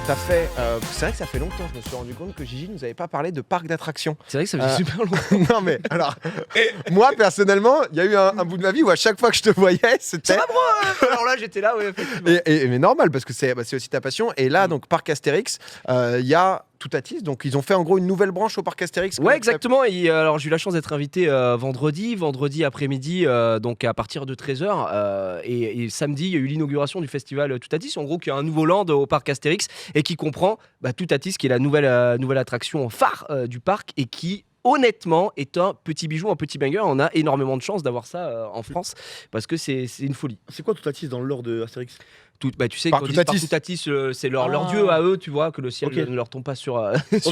t'as fait. C'est vrai que ça fait longtemps, je me suis rendu compte que Gigi nous avait pas parlé de parc d'attractions. C'est vrai que ça faisait super longtemps. Non, mais alors, moi personnellement, il y a eu un bout de ma vie où à chaque fois que je te voyais, c'était. Ça va, bro Alors là, j'étais là, ouais, effectivement. Mais normal, parce que c'est aussi ta passion. Et là, donc, parc Astérix, il y a. Toutatis, donc ils ont fait en gros une nouvelle branche au parc Astérix. Ouais, exactement. Et, alors j'ai eu la chance d'être invité vendredi après-midi, donc à partir de 13h. Et samedi, il y a eu l'inauguration du festival Toutatis, en gros, qui a un nouveau land au parc Astérix et qui comprend Toutatis, qui est la nouvelle attraction phare du parc et qui. Honnêtement, est un petit bijou, un petit banger. On a énormément de chance d'avoir ça en France parce que c'est une folie. C'est quoi Toutatis dans le lore de Astérix? Tu sais, Par quand ils disent Toutatis. par Toutatis, c'est leur dieu à eux, tu vois, que le ciel ne leur tombe pas sur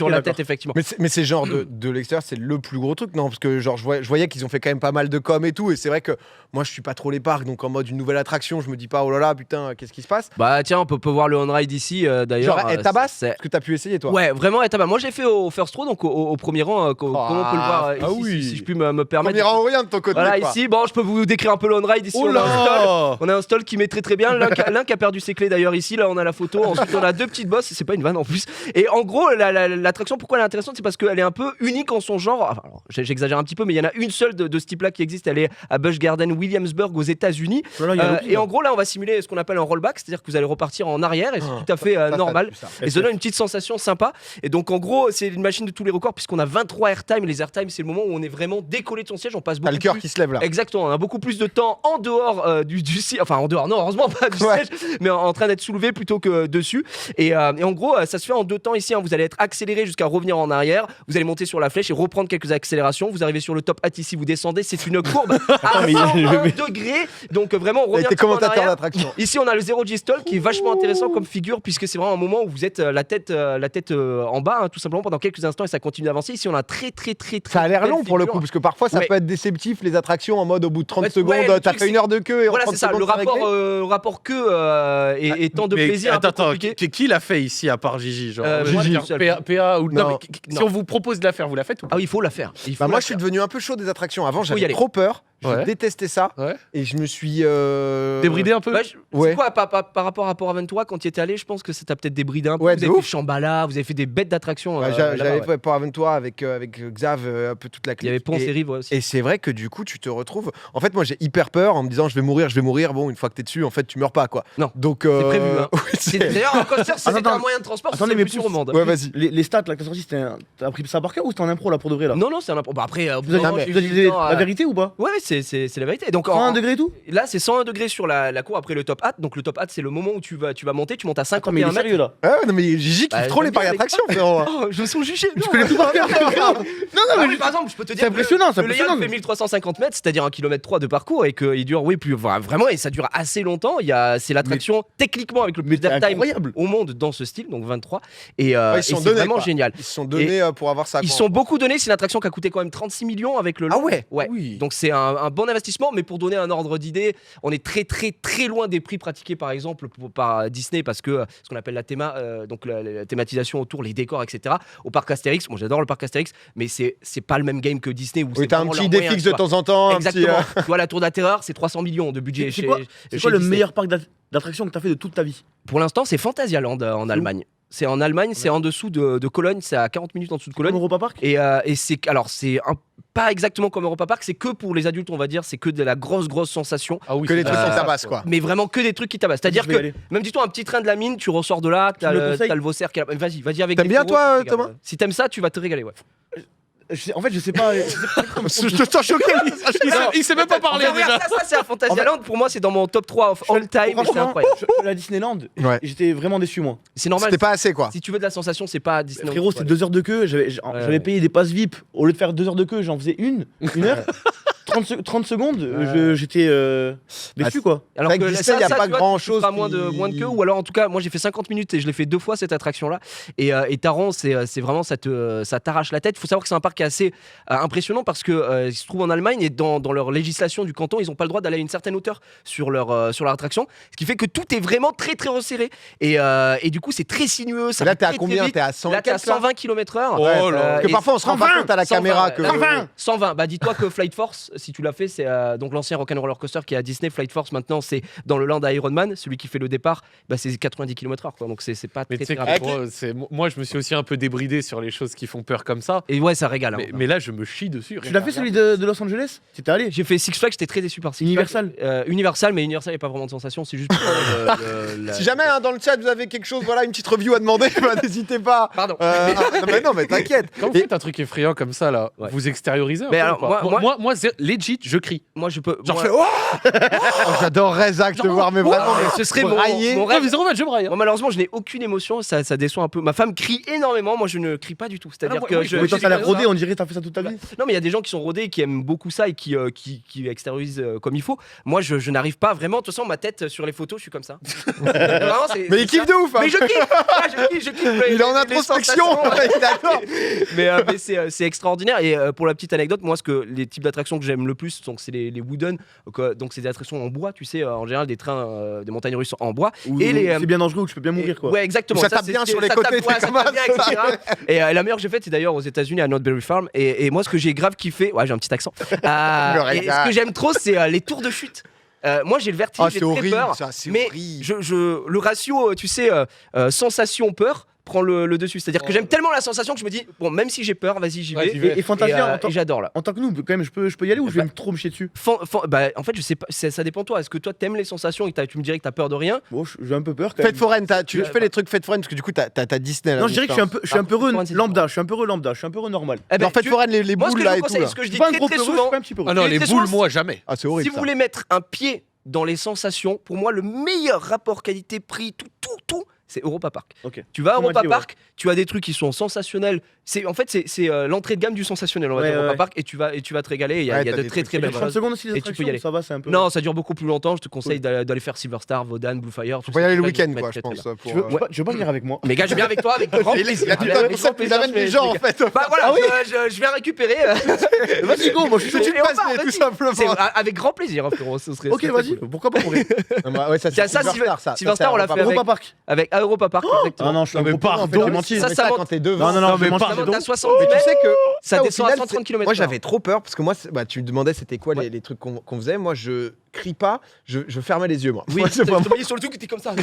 la tête, effectivement. Mais c'est genre de l'extérieur, c'est le plus gros truc, non? Parce que genre je voyais qu'ils ont fait quand même pas mal de com et tout, et c'est vrai que moi je suis pas trop les parcs, donc en mode une nouvelle attraction, je me dis pas oh là là putain qu'est-ce qui se passe? Bah tiens, on peut voir le on-ride ici, d'ailleurs. Genre Etabas, c'est- est-ce que t'as pu essayer toi? Ouais, vraiment Etabas. Moi j'ai fait au first row, donc au premier rang, comme on peut le voir ici, oui. si je puis me permettre. Premier rang rien de ton côté. Voilà, quoi. ici, bon, je peux vous décrire un peu le on-ride ici. Oh On a un stall. là On a un stall qui met très bien. L'un qui a perdu ses clés d'ailleurs ici. Là, on a la photo. Ensuite, on a deux petites bosses. C'est pas une vanne en plus. Et en gros, l'attraction, pourquoi elle est intéressante, c'est parce qu'elle est un peu unique en son genre. Enfin, alors, j'exagère un petit peu, mais il y en a une seule de ce type-là qui existe. Elle est à Busch Garden, Williamsburg, aux États-Unis. Voilà, il y a Loki, Et là. en gros, là, on va simuler ce qu'on appelle un rollback, c'est-à-dire que vous allez repartir en arrière et c'est tout à fait normal. Et ça donne une petite sensation sympa. Et donc, en gros, c'est une machine de tous les records puisqu'on a 23 airtime. Les airtime, c'est le moment où on est vraiment décollé de son siège. On passe T'as beaucoup le cœur plus. qui se lève là. Exactement, on a beaucoup plus de temps en dehors du siège, enfin en dehors, non heureusement pas du Ouais. siège, mais en train d'être soulevé plutôt que dessus. Et en gros, ça se fait en deux temps ici, hein. Vous allez être accéléré jusqu'à revenir en arrière, vous allez monter sur la flèche et reprendre quelques accélérations, vous arrivez sur le top hat ici, vous descendez, c'est une courbe à 101 degrés, donc vraiment on Avec revient tes un petit peu en commentateurs arrière. d'attraction. Ici on a le 0 G-Stall qui est vachement intéressant comme figure puisque c'est vraiment un moment où vous êtes la tête en bas, hein, tout simplement pendant quelques instants et ça continue d'avancer. Ici on a très Ça a l'air belle long pour le figure. coup, parce que parfois ça Ouais. peut être déceptif les attractions en mode au bout de 30 Ouais, secondes, ouais, le t'as truc, fait une c'est- heure de queue et en Voilà, 30 c'est ça, secondes, le c'est réglé. rapport queue et temps de Mais plaisir un peu attends, compliqué. qui l'a fait ici à part Gigi genre moi, Gigi, tout seul. PA ou Non. non, mais si Non. on vous propose de la faire, vous la faites ou pas? Ah oui, il faut la faire. Il faut Bah moi la je suis faire. devenu un peu chaud des attractions. Avant y j'avais aller. trop peur, je Ouais. détestais ça Ouais. et je me suis Débridé un peu? Ouais, Ouais. C'est quoi par rapport à Port Aventura quand tu y étais allé? Je pense que ça t'a peut-être débridé un peu. Ouais, vous de avez fait ouf. Shambhala, vous avez fait des bêtes d'attractions. Ouais, là-bas, j'avais ouais. fait Port Aventura avec Xav, un peu toute la Il y clique. avait Ponce et Rive ouais, aussi. Et c'est vrai que du coup, tu te retrouves. En fait, moi, j'ai hyper peur en me disant, je vais mourir. Bon, une fois que t'es dessus, en fait, tu meurs pas, quoi. Non. Donc, C'est prévu. Hein. oui, C'est- D'ailleurs, un coaster, c'est Attends, un moyen de transport. attendez, c'est mais plus plus- sur Romande. Ouais, vas-y. Les stats là que t'as sorti, t'as pris ça par cœur ou c'était en impro là pour de vrai là? Non, c'est un impro. Bah après, au bout Vous d'un avez, moment, j'ai vous avez eu dit le temps à- la vérité ou pas? Ouais, c'est la vérité. Donc, 101 degrés et tout? là, c'est 101 degrés sur la cour après le top hat. Donc, le top hat, c'est le moment où tu vas monter. Tu montes à Attends, mais il 51 est mètres. sérieux là. Ah ouais, non, mais Gigi kiffe Bah, trop les j'aime parcs bien d'attractions, frérot. Oh, je me sens jugé. Je connais tout par cœur. Ah oui, par exemple, je peux te dire C'est impressionnant, que c'est le layout impressionnant. fait 1350 mètres, c'est-à-dire 1,3 km de parcours et qu'il dure, vraiment, et ça dure assez longtemps. C'est l'attraction techniquement avec le plus C'est d'airtime incroyable. au monde dans ce style, donc 23. Et, Ouais, ils et se sont c'est donnés, vraiment quoi. génial. Ils se sont donnés pour avoir ça. Ils quoi. sont beaucoup donnés, c'est une attraction qui a coûté quand même 36 millions avec le Ah lot. ouais. Oui. Donc c'est un bon investissement, mais pour donner un ordre d'idée, on est très loin des prix pratiqués par exemple par Disney parce que ce qu'on appelle la donc la thématisation autour, les décors, etc. Au parc Astérix, moi j'adore le parc Astérix, mais c'est pas le même game que Disney où Oui, c'est t'as un vraiment petit leurs idée moyens, fixe tu de vois. temps en temps. un petit, Exactement. Tu vois, la Tour de la Terreur, c'est 300 millions de budget C'est chez, quoi, chez c'est quoi le Disney. meilleur parc d'attractions que t'as fait de toute ta vie? Pour l'instant, c'est Phantasialand en Allemagne. C'est en Allemagne, c'est en dessous de Cologne, c'est à 40 minutes en dessous de Comme Cologne. Europa Park? Et c'est pas exactement comme Europa Park, c'est que pour les adultes, on va dire, c'est que de la grosse sensation. Ah oui, Que les trucs qui Euh, tabassent, quoi. Mais vraiment que des trucs qui tabassent. C'est-à-dire Je vais que, y aller. même dis-toi, un petit train de la mine, tu ressors de là, t'as me le le conseilles Vaussaire qui est là. Vas-y avec T'aimes des bien, taureaux, toi, tu te régales. Thomas Si t'aimes ça, tu vas te régaler, ouais. En fait, je sais pas. Je te sens choqué. il sait même pas parler Regarde, déjà. ça c'est à Phantasialand. Pour moi, c'est dans mon top 3 of all time. et C'est Franchement, incroyable. je suis allé à Disneyland Ouais. et j'étais vraiment déçu moi. C'est normal. C'était pas assez, quoi. Si tu veux de la sensation, c'est pas Disney. Frérot, c'était 2 heures de queue. J'avais payé des passes VIP. Au lieu de faire 2 heures de queue, j'en faisais une heure. 30 secondes, j'étais déçu quoi. Alors Avec que Disney, y a ça, pas tu vois, grand-chose tu feras moins de queue, ou alors en tout cas, moi j'ai fait 50 minutes et je l'ai fait 2 fois cette attraction-là. Et Taron, c'est vraiment ça t'arrache la tête. Il faut savoir que c'est un parc qui est assez impressionnant parce que il se trouve en Allemagne et dans leur législation du canton, ils n'ont pas le droit d'aller à une certaine hauteur sur leur attraction, ce qui fait que tout est vraiment très resserré. Et du coup, c'est très sinueux. Ça Là, va t'es à très, très combien? vite. T'es à 100 Là, t'es à quelques, là 120 km/h. Oh là. Que parfois, on se rend pas compte à la caméra que. 120. Bah, dis-toi que Flight Force, si tu l'as fait, c'est donc l'ancien Rock'n'Roller Coaster qui est à Disney, Flight Force maintenant, c'est dans le land Ironman, celui qui fait le départ, bah, c'est 90 km/h, quoi. Donc c'est pas Mais très, tu sais très que rapide. moi, je me suis aussi un peu débridé sur les choses qui font peur comme ça. Et ouais, ça régale. Hein. Mais là, je me chie dessus. Tu l'as fait celui de Los Angeles? T'étais allé? J'ai fait Six Flags, j'étais très déçu par Six Universal. Flags. Universal, mais Universal, il n'y a pas vraiment de sensation, c'est juste pour Si jamais hein, dans le chat vous avez quelque chose, voilà, une petite review à demander, bah, n'hésitez pas. Pardon. Non, mais t'inquiète. Quand vous faites un truc effrayant comme ça, là, Ouais. vous extériorisez un Mais peu alors, ou pas moi- c'est legit, je crie. Moi, je peux. Genre, moi- je fais oh J'adorerais Zach te Genre, voir, mais vraiment. mais ce serait mon brailler. rêve. Ouais, mais c'est normal, je braille. hein. Moi, malheureusement, je n'ai aucune émotion, ça déçoit un peu. Ma femme crie énormément, moi je ne crie pas du tout. C'est-à-dire moi- que moi, je. Mais toi, je- t'as l'air rodé, on dirait que t'as fait ça toute ta vie. Non, mais il y a des gens qui sont rodés et qui aiment beaucoup ça et qui extériorisent comme il faut. Moi, je n'arrive pas vraiment. De toute façon, ma tête sur les photos, je suis comme ça. Vraiment, Mais il kiffe de ouf. Hein. Mais je kiffe. Ah, je kiffe. Il est en les introspection. sensations. D'accord. Mais c'est extraordinaire. Et pour la petite anecdote, moi, les types d'attractions que j'aime le plus, donc c'est les wooden. Donc c'est des attractions en bois, tu sais, en général des trains, des montagnes russes en bois. Et les, C'est bien dangereux où tu peux bien mourir quoi. Ouais, exactement. Ça tape c'est- bien c'est- sur les ça côtés, tape, ouais, t'es ça comme tape bien, ça. etc. Et la meilleure que j'ai faite, c'est d'ailleurs aux États-Unis à Notbury Farm. Et moi, ce que j'ai grave kiffé, ouais, j'ai un petit accent. Et ce que j'aime trop, c'est les tours de chute. Moi, j'ai le vertige, Ah, j'ai c'est très horrible, peur. ça, c'est Mais horrible. le ratio, tu sais, sensation-peur prend le dessus. C'est-à-dire que j'aime tellement la sensation que je me dis, bon, même si j'ai peur, vas-y, j'y Ouais, vais. j'y vais. Et Fantasia, Et j'adore là. en tant que nous, quand même, je peux y aller ou je vais trop me chier dessus? Bah, en fait, je sais pas, ça dépend de toi. Est-ce que toi, t'aimes les sensations et tu me dirais que t'as peur de rien? Bon, j'ai un peu peur quand Fête même. foraine, tu fais les trucs fête foraine parce que du coup t'as Disney là. Non, je dirais que je suis un peu heureux Foraine, c'est lambda, je suis un peu heureux lambda, je suis un peu heureux normal. Eh ben, En fête foraine, les moi, ce boules que je là vous et tout. conseille, Là. ce que je Je dis suis pas un très gros très peureux, je souvent, suis pas un petit peu heureux. Ah non, Et les très boules, souvent, moi, jamais. Ah, c'est si horrible. vous voulez mettre un pied dans les sensations, pour moi, le meilleur rapport qualité-prix, tout, c'est Europa Park. Ok. Tu vas à On m'a Europa dit, ouais. Park, tu as des trucs qui sont sensationnels. En fait, c'est l'entrée de gamme du sensationnel, on va Ouais, dire, Europa ouais. Park, et tu vas te régaler. Il y a Ouais, de t'as des très trucs très Il y a belles 30 choses. secondes aussi les Et tu peux y attractions, aller. ça va, c'est un peu. Non, ça dure beaucoup plus longtemps. Je te conseille d'aller faire Silver Star, Vodan, Blue Fire. Faut pas y aller le week-end Très, quoi, très, je très pense. bien. pour, Tu veux pas venir avec moi? Mais gars, je viens avec toi avec grand Il plaisir. y a tout Avec un grand concept, plaisir, il amène je des vais- gens en fait. Bah voilà, je viens récupérer. Vas-y, go, moi je suis C'est chaud. une passe tout C'est simplement. avec grand plaisir, hein, frérot. Ce serait Ok, très vas-y, cool. pourquoi pas pour Ouais, ça Tiens, ça, Silver Star, on l'a fait Europa avec- Park. Avec à Europa Park, exactement. Ah non, je suis un mais gros pardon, pardon, tu menti. ça, Ça monte. quand t'es devant. Non, mais mais Ça pardon. monte à 60 Mais tu mètres, sais que ça au descend à final, 130 km. Moi j'avais trop peur parce que moi, tu me demandais c'était quoi Ouais. les trucs qu'on faisait. Moi je crie pas, je fermais les yeux moi. Oui, Moi, c'est je vraiment- te voyais sur le truc, t'étais comme ça.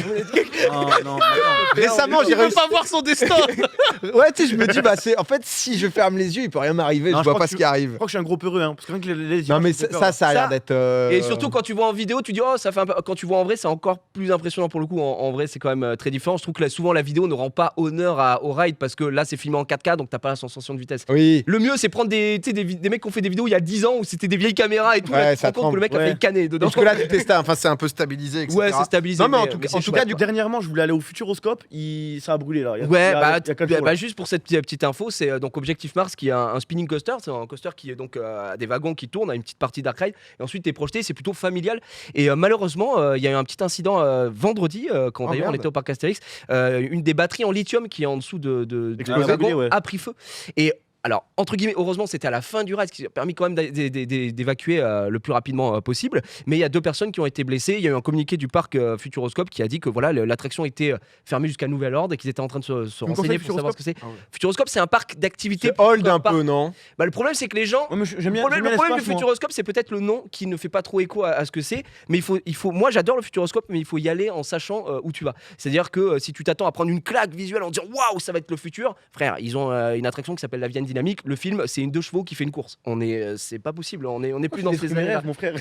Non, Récemment j'ai Il veut réussi. pas voir son destin. Ouais, tu sais, je me dis bah c'est en fait si je ferme les yeux, il peut rien m'arriver, Non, je je vois crois pas que ce qui arrive. Je crois que je suis un gros peureux, hein, parce que rien que les Non mais images, ça fait ça peur. a l'air Ça- d'être Et surtout quand tu vois en vidéo, tu dis oh ça fait un peu. Quand tu vois en vrai, c'est encore plus impressionnant pour le coup. En vrai, c'est quand même très différent. Je trouve que souvent la vidéo ne rend pas honneur au ride parce que là c'est filmé en 4K donc t'as pas la sensation de vitesse. Oui. Le mieux c'est prendre des mecs qui ont fait des vidéos il y a 10 ans où c'était des vieilles caméras et tout. Ouais, là, tu te ça rends compte tremble. que le mec a Ouais. failli canner dedans. Parce que là tout est stable, enfin c'est un peu stabilisé, etc. Ouais, c'est stabilisé. Non mais en tout c'est cas chouette, du quoi. Dernièrement, je voulais aller au Futuroscope, ça a brûlé là. Il y a- Ouais, il y a- bah, il y a quelques jours, là. juste pour cette petite info, c'est donc Objectif Mars qui est un spinning coaster. C'est un coaster qui est donc à des wagons qui tournent, à une petite partie dark ride, et ensuite t'es projeté. C'est plutôt familial. Et malheureusement, il y a eu un petit incident vendredi quand Oh, d'ailleurs on merde. était au parc Astérix. Une des batteries en lithium qui est en dessous de Explosé, wagon ouais. a pris feu. Et alors, entre guillemets, heureusement, c'était à la fin du ride, ce qui a permis quand même d'évacuer le plus rapidement possible. Mais il y a 2 personnes qui ont été blessées. Il y a eu un communiqué du parc Futuroscope qui a dit que voilà, l'attraction était fermée jusqu'à nouvel ordre et qu'ils étaient en train de se me renseigner conseilles pour savoir ce que c'est. Ah ouais. Futuroscope, c'est un parc d'activités. C'est hold un parc- peu, non? Bah, le problème, c'est que les gens. Ouais, mais j'aime bien Le problème du l'espace, moi. Futuroscope, c'est peut-être le nom qui ne fait pas trop écho à ce que c'est. Mais moi, j'adore le Futuroscope, mais il faut y aller en sachant où tu vas. C'est-à-dire que si tu t'attends à prendre une claque visuelle en disant waouh, ça va être le futur, frère, ils ont une attraction qui s'appelle la Vienne Dynamique. Le film, c'est une 2 chevaux qui fait une course. C'est pas possible. On est plus dans C'est ces mes années-là. rêves, mon frère.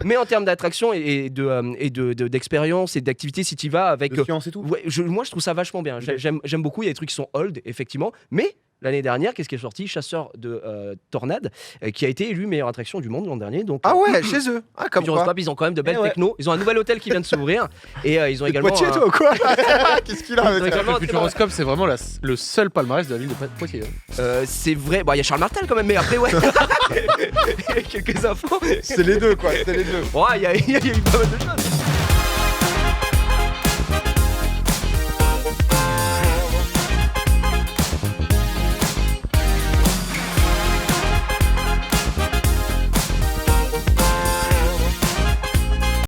Mais en termes d'attraction et d'expérience et d'activité, si tu y vas avec. De science et tout. Ouais, moi, je trouve ça vachement bien. J'aime beaucoup. Il y a des trucs qui sont old, effectivement. Mais l'année dernière, qu'est-ce qui est sorti? Chasseur de Tornade, qui a été élu meilleure attraction du monde l'an dernier. Donc, Ah ouais, chez eux. Ah comme quoi. Futuroscope, ils ont quand même de belles Eh ouais. techno. Ils ont un nouvel hôtel qui vient de s'ouvrir. Et ils ont T'es de également. Poitiers toi ou quoi? Qu'est-ce qu'il a? Ils ont également Le Futuroscope, c'est vraiment le seul palmarès de la ville de Poitiers. c'est vrai. Bon, il y a Charles Martel quand même, mais après, ouais. Il y a quelques infos. C'est les deux quoi, c'est les deux. Ouais, il y a eu pas mal de choses.